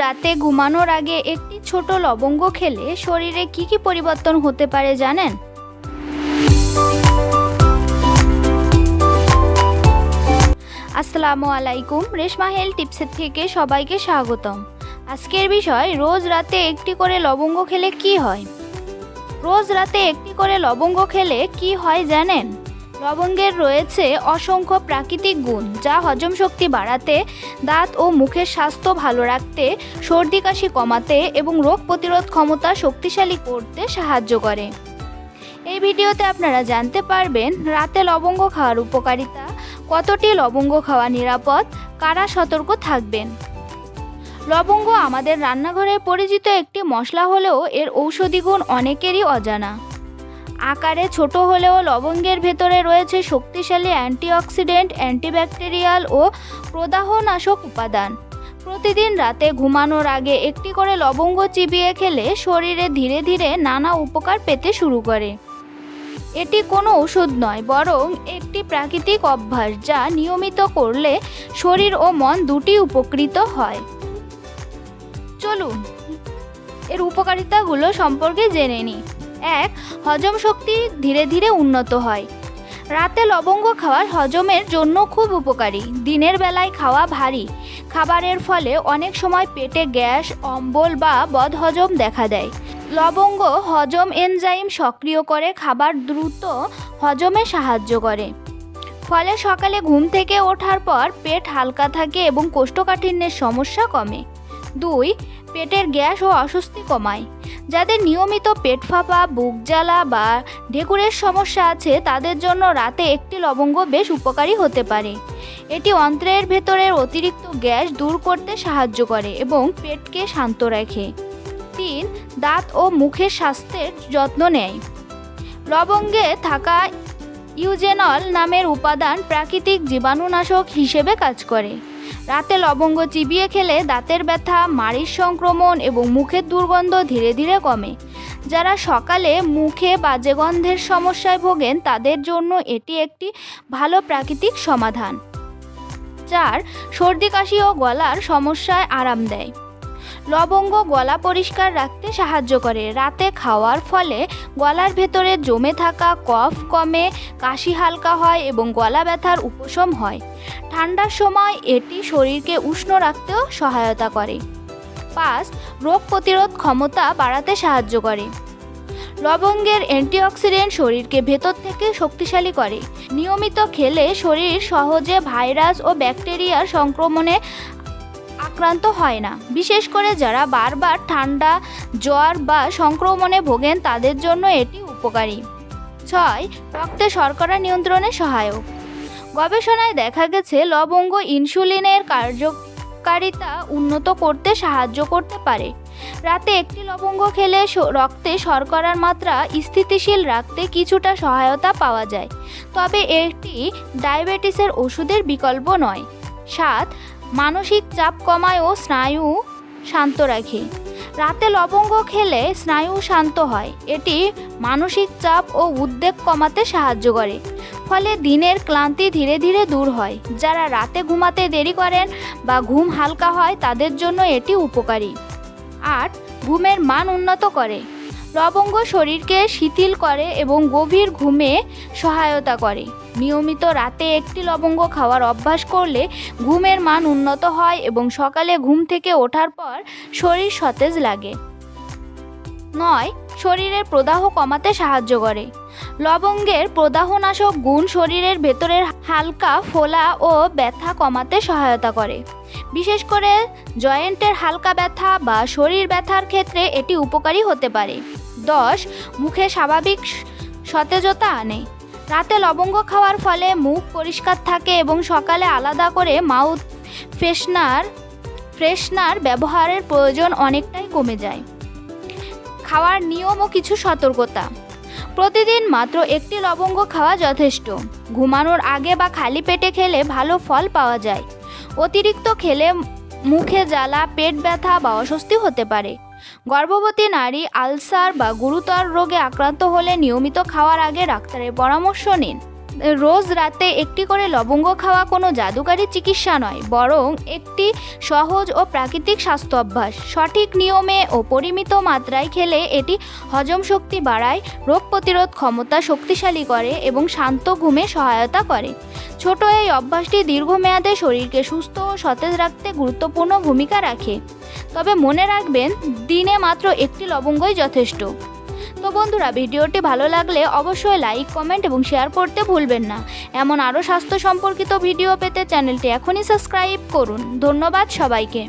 রাতে ঘুমানোর আগে একটি ছোট লবঙ্গ খেলে শরীরে কি পরিবর্তন হতে পারে জানেন? আসসালামু আলাইকুম, রেশমা হেলথ টিপসের থেকে সবাইকে স্বাগতম। আজকের বিষয়, রোজ রাতে একটি করে লবঙ্গ খেলে কি হয়। রোজ রাতে একটি করে লবঙ্গ খেলে কি হয় জানেন? লবঙ্গের রয়েছে অসংখ্য প্রাকৃতিক গুণ, যা হজম শক্তি বাড়াতে, দাঁত ও মুখের স্বাস্থ্য ভালো রাখতে, সর্দি কাশি কমাতে এবং রোগ প্রতিরোধ ক্ষমতা শক্তিশালী করতে সাহায্য করে। এই ভিডিওতে আপনারা জানতে পারবেন রাতে লবঙ্গ খাওয়ার উপকারিতা, কতটি লবঙ্গ খাওয়া নিরাপদ, কারা সতর্ক থাকবেন। লবঙ্গ আমাদের রান্নাঘরে পরিচিত একটি মশলা হলেও এর ঔষধি গুণ অনেকেরই অজানা। আকারে ছোট হলেও লবঙ্গের ভেতরে রয়েছে শক্তিশালী অ্যান্টিঅক্সিডেন্ট, অ্যান্টিব্যাকটেরিয়াল ও প্রদাহনাশক উপাদান। প্রতিদিন রাতে ঘুমানোর আগে একটি করে লবঙ্গ চিবিয়ে খেলে শরীরে ধীরে ধীরে নানা উপকার পেতে শুরু করে। এটি কোনো ওষুধ নয়, বরং একটি প্রাকৃতিক অভ্যাস, যা নিয়মিত করলে শরীর ও মন দুটি উপকৃত হয়। চলুন এর উপকারিতাগুলো সম্পর্কে জেনে নিই। 1. হজম শক্তি ধীরে ধীরে উন্নত হয়। রাতে লবঙ্গ খাওয়া হজমের জন্য খুব উপকারী। দিনের বেলায় খাওয়া ভারী খাবারের ফলে অনেক সময় পেটে গ্যাস, অম্বল বা বদহজম দেখা দেয়। লবঙ্গ হজম এনজাইম সক্রিয় করে খাবার দ্রুত হজমে সাহায্য করে। ফলে সকালে ঘুম থেকে ওঠার পর পেট হালকা থাকে এবং কোষ্ঠকাঠিন্যের সমস্যা কমে। 2. পেটের গ্যাস ও অস্বস্তি কমায়। যাদের নিয়মিত পেট ফাঁপা, বুক জ্বালা বা ঢেকুরের সমস্যা আছে, তাদের জন্য রাতে একটি লবঙ্গ বেশ উপকারী হতে পারে। এটি অন্ত্রের ভেতরের অতিরিক্ত গ্যাস দূর করতে সাহায্য করে এবং পেটকে শান্ত রাখে। 3. দাঁত ও মুখের স্বাস্থ্যের যত্ন নেয়। লবঙ্গে থাকা ইউজেনল নামের উপাদান প্রাকৃতিক জীবাণুনাশক হিসেবে কাজ করে। রাতে লবঙ্গ চিবিয়ে খেলে দাঁতের ব্যথা, মাড়ির সংক্রমণ এবং মুখের দুর্গন্ধ ধীরে ধীরে কমে। যারা সকালে মুখে বাজে গন্ধের সমস্যায় ভোগেন, তাদের জন্য এটি একটি ভালো প্রাকৃতিক সমাধান। 4. সর্দি কাশি ও গলার সমস্যায় আরাম দেয়। লবঙ্গ গলা পরিষ্কার রাখতে সাহায্য করে। রাতে খাওয়ার ফলে গলার ভেতরে জমে থাকা কফ কমে, কাশি হালকা হয় এবং গলা ব্যথার উপশম হয়। ঠান্ডার সময় এটি শরীরকে উষ্ণ রাখতেও সহায়তা করে। 5. রোগ প্রতিরোধ ক্ষমতা বাড়াতে সাহায্য করে। লবঙ্গের অ্যান্টিঅক্সিডেন্ট শরীরকে ভেতর থেকে শক্তিশালী করে। নিয়মিত খেলে শরীর সহজে ভাইরাস ও ব্যাকটেরিয়ার সংক্রমণে আক্রান্ত হয় না। বিশেষ করে যারা বারবার ঠান্ডা, জ্বর বা সংক্রমণে ভোগেন, তাদের জন্য এটি উপকারী। 6. রক্তে শর্করা নিয়ন্ত্রণে সহায়ক। গবেষণায় দেখা গেছে লবঙ্গ ইনসুলিনের কার্যকারিতা উন্নত করতে সাহায্য করতে পারে। রাতে একটি লবঙ্গ খেলে রক্তে শর্করার মাত্রা স্থিতিশীল রাখতে কিছুটা সহায়তা পাওয়া যায়, তবে এটি ডায়াবেটিসের ওষুধের বিকল্প নয়। 7. মানসিক চাপ কমায় ও স্নায়ু শান্ত রাখে। রাতে লবঙ্গ খেলে স্নায়ু শান্ত হয়। এটি মানসিক চাপ ও উদ্বেগ কমাতে সাহায্য করে, ফলে দিনের ক্লান্তি ধীরে ধীরে দূর হয়। যারা রাতে ঘুমাতে দেরি করেন বা ঘুম হালকা হয়, তাদের জন্য এটি উপকারী। 8. ঘুমের মান উন্নত করে। লবঙ্গ শরীরকে শিথিল করে এবং গভীর ঘুমে সহায়তা করে। নিয়মিত রাতে একটি লবঙ্গ খাওয়ার অভ্যাস করলে ঘুমের মান উন্নত হয় এবং সকালে ঘুম থেকে ওঠার পর শরীর সতেজ লাগে। 9. শরীরের প্রদাহ কমাতে সাহায্য করে। লবঙ্গের প্রদাহনাশক গুণ শরীরের ভেতরের হালকা ফোলা ও ব্যথা কমাতে সহায়তা করে। বিশেষ করে জয়েন্টের হালকা ব্যথা বা শরীর ব্যথার ক্ষেত্রে এটি উপকারী হতে পারে। 10. মুখে স্বাভাবিক সতেজতা আনে। রাতে লবঙ্গ খাওয়ার ফলে মুখ পরিষ্কার থাকে এবং সকালে আলাদা করে মাউথ ফ্রেশনার ব্যবহারের প্রয়োজন অনেকটাই কমে যায়। খাওয়ার নিয়ম ও কিছু সতর্কতা। প্রতিদিন মাত্র একটি লবঙ্গ খাওয়া যথেষ্ট। ঘুমানোর আগে বা খালি পেটে খেলে ভালো ফল পাওয়া যায়। অতিরিক্ত খেলে মুখে জ্বালা, পেট ব্যথা বা অস্বস্তি হতে পারে। গর্ভবতী নারী, আলসার বা গুরুতর রোগে আক্রান্ত হলে নিয়মিত খাওয়ার আগে ডাক্তারের পরামর্শ নিন। রোজ রাতে একটি করে লবঙ্গ খাওয়া কোনো জাদুকারী চিকিৎসা নয়, বরং একটি সহজ ও প্রাকৃতিক স্বাস্থ্য অভ্যাস। সঠিক নিয়মে ও পরিমিত মাত্রায় খেলে এটি হজম শক্তি বাড়ায়, রোগ প্রতিরোধ ক্ষমতা শক্তিশালী করে এবং শান্ত ঘুমে সহায়তা করে। ছোট এই অভ্যাসটি দীর্ঘমেয়াদে শরীরকে সুস্থ ও সতেজ রাখতে গুরুত্বপূর্ণ ভূমিকা রাখে। তবে মনে রাখবেন, দিনে মাত্র একটি লবঙ্গই যথেষ্ট। তো বন্ধুরা, ভিডিওটি ভালো লাগলে অবশ্যই লাইক, কমেন্ট এবং শেয়ার করতে ভুলবেন না। এমন আরও স্বাস্থ্য সম্পর্কিত ভিডিও পেতে চ্যানেলটি এখনই সাবস্ক্রাইব করুন। ধন্যবাদ সবাইকে।